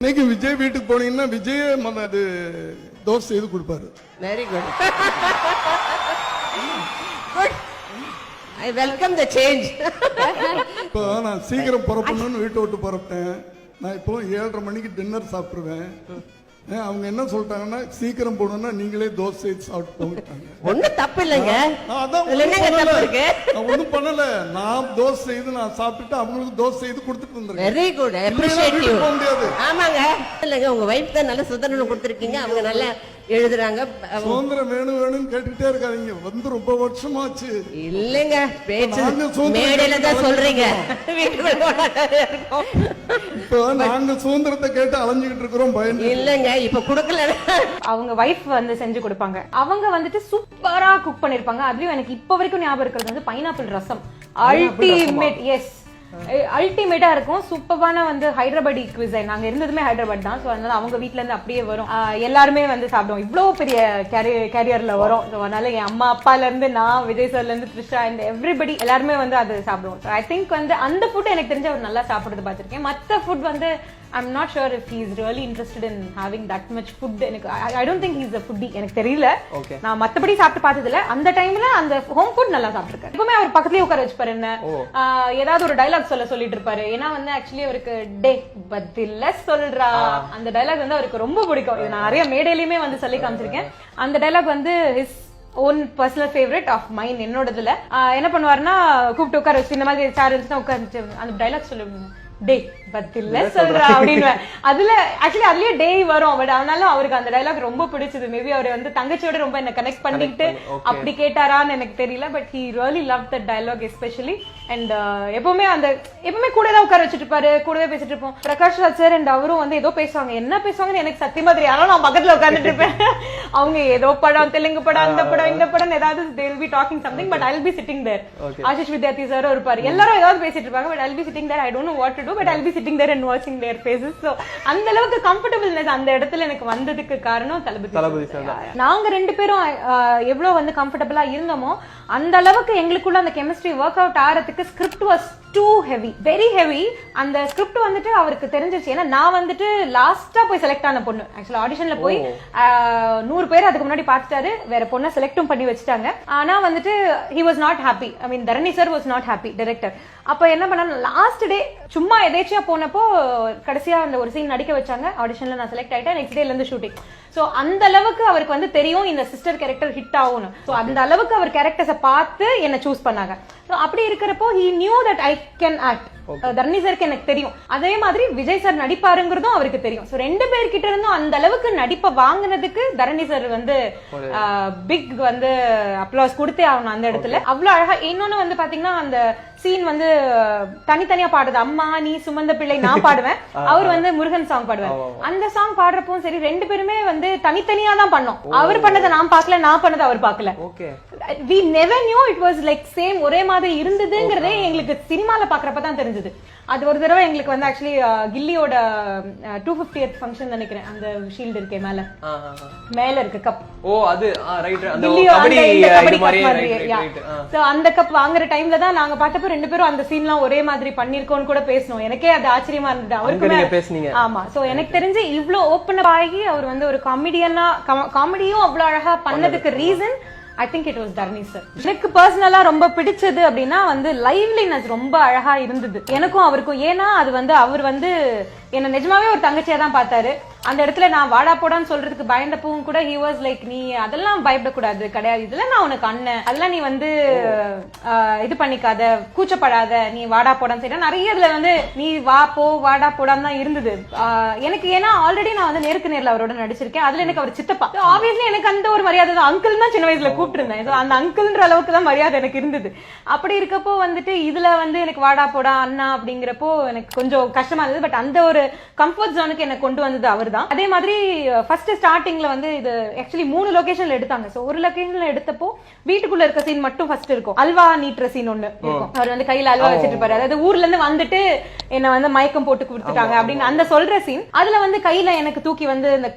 இன்னைக்கு விஜய் வீட்டுக்கு போனீங்கன்னா விஜய் அது தோசை செய்து கொடுப்பாரு. Very good. Good. I welcome the change. இப்போ நான் சீக்கிரம் புறப்படணும்னு வீட்டை விட்டு புறப்பட்டேன். நான் இப்போ 7:30 மணிக்கு டின்னர் சாப்பிடுவேன். அவங்க என்ன சொல்லிட்டாங்கன்னா சீக்கிரம் போகணும்னா நீங்களே தோசை செய்து சாப்பிட்டு போட்டாங்க. ஒன்னும் தப்பு இல்லைங்க. ஒன்னும் பண்ணல. நான் தோசை செய்து நான் சாப்பிட்டுட்டு அவங்களுக்கு தோசை செய்து கொடுத்துட்டு இருந்தேன். Very good. Appreciate you. போக முடியாது. ஆமாங்க. இல்லங்க உங்க வைஃப் தான் நல்ல சுதந்திரம் கொடுத்திருக்கீங்க. அவங்க நல்ல எழுதுறாங்க. சுதந்திரம் வேணும்னு கேட்டுட்டே இருக்காதீங்க. வந்து ரொம்ப வருஷமாச்சு. இல்லங்க பேச்சு மேடையில தான் சொல்றீங்க. இப்போ நாங்க சுதந்திரத்தை கேட்டு அலைஞ்சுக்கிட்டு இருக்கிறோம். பயந்து இல்லங்க இப்ப குடுக்கல. அவங்க வைஃப் வந்து செஞ்சு கொடுப்பாங்க. அவங்க வந்துட்டு சூப்பரா குக் பண்ணிருப்பாங்க. அதுலயும் எனக்கு இப்ப வரைக்கும் ஞாபகம் இருக்கிறது வந்து பைனாப்பிள் ரசம். அல்டிமேட். எஸ், அல்டிமேட்டா இருக்கும். சூப்பரான வந்து ஹைதராபாடி குவிசைன். நாங்க இருந்ததுமே ஹைதராபாத் தான். சோ அதனால அவங்க வீட்ல இருந்து அப்படியே வரும். எல்லாருமே வந்து சாப்பிடுவோம். இவ்வளவு பெரிய கேரியர்ல வரும். அதனால என் அம்மா அப்பால இருந்து நான், விஜய் சார்ல இருந்து த்ரிஷா அண்ட் எவ்ரிபடி எல்லாருமே வந்து அது சாப்பிடுவோம். ஐ திங்க் வந்து அந்த ஃபுட் எனக்கு தெரிஞ்ச அவர் நல்லா சாப்பிடுறது பார்த்திருக்கேன். மத்த ஃபுட் வந்து I'm not sure if he is really interested in having that much food. I don't think he's a foodie. எனக்கு தெரியல. நான் மத்தபடி சாப்பிட்டு பார்த்ததில்ல. அந்த டைம்ல அந்த ஹோம் ஃபுட் நல்லா சாப்பிட்டிருக்கேன். எப்பவுமே அவர் பக்கத்துலயே உட்கார வச்சுப்பாரு. என்ன ஏதாவது ஒரு டயலாக் சொல்லிட்டு இருப்பாரு. ஏன்னா வந்து ஆக்சுவலி அவருக்கு டே பதில்ல சொல்றா அந்த டயலாக் வந்து அவருக்கு ரொம்ப பிடிக்கும். இது நான் நிறைய மேடையிலயுமே வந்து சொல்லி காமிச்சிருக்கேன். அந்த டயலாக் வந்து his own personal favorite of mine. என்னோடதுல என்ன பண்ணுவாருன்னா கூப்பிட்டு உட்கார வச்சு இந்த மாதிரி சேர் இருந்துச்சுன்னா உட்கார்ந்து அந்த டயலாக் சொல்லுவாங்க. டே பத்தில்ல சொல்றா அப்படின்னு. அதுல ஆக்சுவலி அதுலயே டே வரும். பட் அதனால அவருக்கு அந்த டயலாக் ரொம்ப பிடிச்சது. மேபி அவர் வந்து தங்கச்சியோட ரொம்ப என்ன கனெக்ட் பண்ணிட்டு அப்படி கேட்டாரான்னு எனக்கு தெரியல. But he really loved that dialogue especially. And எப்பவுமே கூட தான் உட்கார வச்சுட்டு இருப்பாரு. கூடவே பேசிட்டு இருப்போம். பிரகாஷ் ராஜ் சார் அண்ட் அவரும் வந்து ஏதோ பேசுவாங்க. என்ன பேசுவாங்கன்னு எனக்கு சத்தியமா தெரியும். ஆனா நான் பக்கத்துல உட்கார்ந்துட்டு இருப்பேன். அவங்க ஏதோ படம், தெலுங்கு படம், அந்த படம், இந்த படம் ஏதாவது they will be talking something but I'll be sitting there. Ashish Vidyarthi sir இருப்பாரு. எல்லாரும் ஏதாவது பேசிட்டு இருப்பாங்க. but I'll be sitting there. I don't know what to do but I'll be sitting there and watching their faces. So அந்த அளவுக்கு கம்ஃபர்டபிள்னஸ் அந்த இடத்துல எனக்கு வந்ததுக்கு காரணம் தளபதி சார். நாங்க ரெண்டு பேரும் எவ்வளவு வந்து கம்ஃபர்டபிளா இருந்தோமோ அந்த அளவுக்கு எங்களுக்குள்ள அந்த கெமிஸ்ட்ரி ஒர்க் அவுட் ஆறதுக்கு script was too heavy, very heavy. அந்த ஸ்கிரிப்ட் வந்துட்டு அவருக்கு தெரிஞ்சிருச்சு. ஏன்னா நான் வந்துட்டு லாஸ்டா போய் செலக்ட் ஆன பொண்ணு. ஆக்சுவலா ஆடிஷன்ல போய் 100 பேர் அதுக்கு முன்னாடி பார்த்துட்டாரு. வேற பொண்ணை செலக்டும் பண்ணி வச்சுட்டாங்க. ஆனா வந்துட்டு he was not happy. I mean Dharani sir was not happy, director. அப்ப என்ன பண்ணாரு, லாஸ்ட் டே சும்மா எதேச்சியா போனப்போ கடைசியா அந்த ஒரு சீன் நடிக்க வச்சாங்க. ஆடிஷன்ல நான் செலக்ட் ஆயிட்டேன். நெக்ஸ்ட் டேல இருந்து ஷூட்டிங். சோ அந்த அளவுக்கு அவருக்கு வந்து தெரியும் இந்த சிஸ்டர் கேரக்டர் ஹிட் ஆகும். சோ அந்த அளவுக்கு அவர் கேரக்டர்ஸை பார்த்து என்ன சூஸ் பண்ணாங்க. சோ அப்படி இருக்கிறப்போ he knew that I can act. தரணி சாருக்கு எனக்கு தெரியும். அதே மாதிரி விஜய் சார் நடிப்பாருங்கிறதும் அவருக்கு தெரியும். சோ ரெண்டு பேர்கிட்ட இருந்தும் அந்த அளவுக்கு நடிப்பை வாங்கினதுக்கு தரணி சார் வந்து பிக் வந்து அப்ளாஸ் கொடுத்தே ஆகணும் அந்த இடத்துல. அவ்வளவு அழகா. இன்னொன்னு வந்து பாத்தீங்கன்னா அந்த சீன் வந்து தனித்தனியா பாடுது. அம்மா நீ சுமந்த பிள்ளை நான் பாடுவேன், அவர் வந்து முருகன் சாங் பாடுவேன். அந்த சாங் பாடுறப்பவும் சரி ரெண்டு பேருமே வந்து தனித்தனியா தான் பண்ணோம். அவர் பண்ணதை நான் பார்க்கல, நான் பண்ணதை அவர் பார்க்கல. We never knew it was like same, ஒரே மாதிரி இருந்ததுங்கிறதே எங்களுக்கு சினிமால பாக்குறப்பதான் தெரிஞ்சது. அது ஒரு தடவை எங்களுக்கு வந்து ஆக்சுவலி கில்லியோட 250th ஃபங்க்ஷன் நினைக்கிறேன். அந்த ஷீல்ட் இருக்கே மேல இருக்கு கப். ஓ அது ரைட். அந்த கபடி மாதிரி. சோ அந்த கப் வாங்குற டைம்ல தான் நாங்க பார்த்தப்ப ரெண்டு பேரும் அந்த சீன்லாம் ஒரே மாதிரி பண்ணிருக்கோம்னு கூட பேசணும். எனக்கே அது ஆச்சரியமா இருந்தது. அவருக்குமே பேசுனீங்க. ஆமா. சோ எனக்கு தெரிஞ்சு இவ்ளோ ஓபன் அப் ஆகி அவர் வந்து ஒரு காமெடியனா காமெடியும் அவ்வளவு அழகா பண்ணதுக்கு reason I think it was Dharani sir. எனக்கு பர்சனலா ரொம்ப பிடிச்சது அப்படின்னா வந்து லைவ்லினஸ் ரொம்ப அழகா இருந்தது எனக்கும் அவருக்கும். ஏன்னா அது வந்து அவர் வந்து என்ன நிஜமாவே ஒரு தங்கச்சியா தான் பார்த்தாரு. அந்த இடத்துல நான் வாடா போடான்னு சொல்றதுக்கு பயந்தப்பவும் கூட he was like நீ அதெல்லாம் பயப்படக்கூடாது, கிடையாது, இதெல்லாம் நான் உனக்கு அண்ணன், அதெல்லாம் நீ வந்து இது பண்ணிக்காத, கூச்சப்படாத, நீ வாடா போடான்னு செய்ய நிறைய இதுல வந்து நீ வா போ வாடா போடான்னு தான் இருந்தது எனக்கு. ஏன்னா ஆல்ரெடி நான் வந்து நேருக்கு நேர்ல அவரோட நடிச்சிருக்கேன். அதுல எனக்கு அவர் சித்தப்பா. ஆப்வியஸ்லி எனக்கு அந்த ஒரு மரியாதை தான். அங்கிள் தான் சின்ன வயசுல கூப்பிட்டு இருந்தேன். அந்த அங்கிள்ன்ற அளவுக்கு தான் மரியாதை எனக்கு இருந்தது. அப்படி இருக்கப்போ வந்துட்டு இதுல வந்து எனக்கு வாடா போடா அண்ணா அப்படிங்கிறப்போ எனக்கு கொஞ்சம் கஷ்டமா இருந்தது. பட் அந்த ஒரு கம்ஃபர்ட் ஜோனுக்கு எனக்கு கொண்டு வந்தது அவர் தான். அதே மாதிரி ஃபர்ஸ்ட் ஸ்டார்டிங்ல வந்து இது ஆக்சுவலி 3 லொகேஷன்ல எடுத்தாங்க. சோ ஒரு லொகேஷன்ல எடுத்தப்போ வீட்டுக்குள்ள இருக்க சீன் மட்டும் ஃபர்ஸ்ட் இருக்கும். அல்வா நீட்ற சீன் ஒண்ணு இருக்கும். அவர் வந்து கையில அல்வா வச்சிட்டு இருப்பாரு. அதாவது ஊர்ல இருந்து வந்துட்டு என்ன வந்து மயக்கம் போட்டு கொடுத்துட்டாங்க அப்படின்னு அந்த சொல்ற சீன். அதுல வந்து கையில எனக்கு தூக்கி வந்து இந்த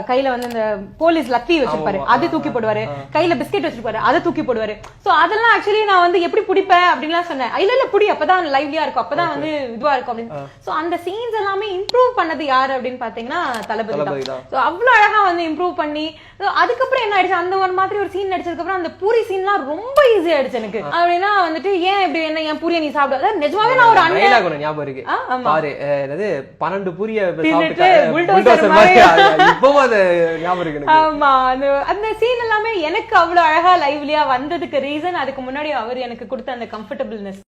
கையில வந்து இந்த போலீஸ் லத்தி வச்சிருப்பாரு, அது தூக்கி போடுவாரு, கையில பிஸ்கெட் வச்சிருப்பாரு, அதை தூக்கி போடுவாரு. சோ அதெல்லாம் ஆக்சுவலி நான் வந்து எப்படி பிடிப்பேன் அப்படின்லாம் சொன்னேன். இல்ல புடி, அப்பதான் லைவ்லியா இருக்கும், அப்பதான் வந்து இதுவா இருக்கும் அப்படின்னு. சோ அந்த சீன்ஸ் எல்லாமே இம்ப்ரூவ் பண்ணது யாரு அப்படின்னு பாத்தீங்கன்னா தளபதி தான். சோ அவ்வளவு அழகா வந்து இம்ப்ரூவ் பண்ணி அதுக்கப்புறம் என்ன ஆயிடுச்சு, அந்த ஒரு மாதிரி ஒரு சீன் நடிச்சதுக்கு அப்புறம் அந்த பூரி சீன்லாம் ரொம்ப ஈஸி ஆயிடுச்சு எனக்கு. அப்படின்னா வந்துட்டு ஏன் இப்படி என்ன என் பூரியை நீ சாப்பிட, நிஜமாவே நான் ஒரு அண்ணன் ஞாபகம் இருக்கு பாரு, 12 பூரிய ஆமா அந்த சீன் எல்லாமே எனக்கு அவ்வளவு அழகா லைவ்லியா வந்ததுக்கு ரீசன் அதுக்கு முன்னாடி அவர் எனக்கு கொடுத்த அந்த கம்ஃபர்டபிள்னஸ்.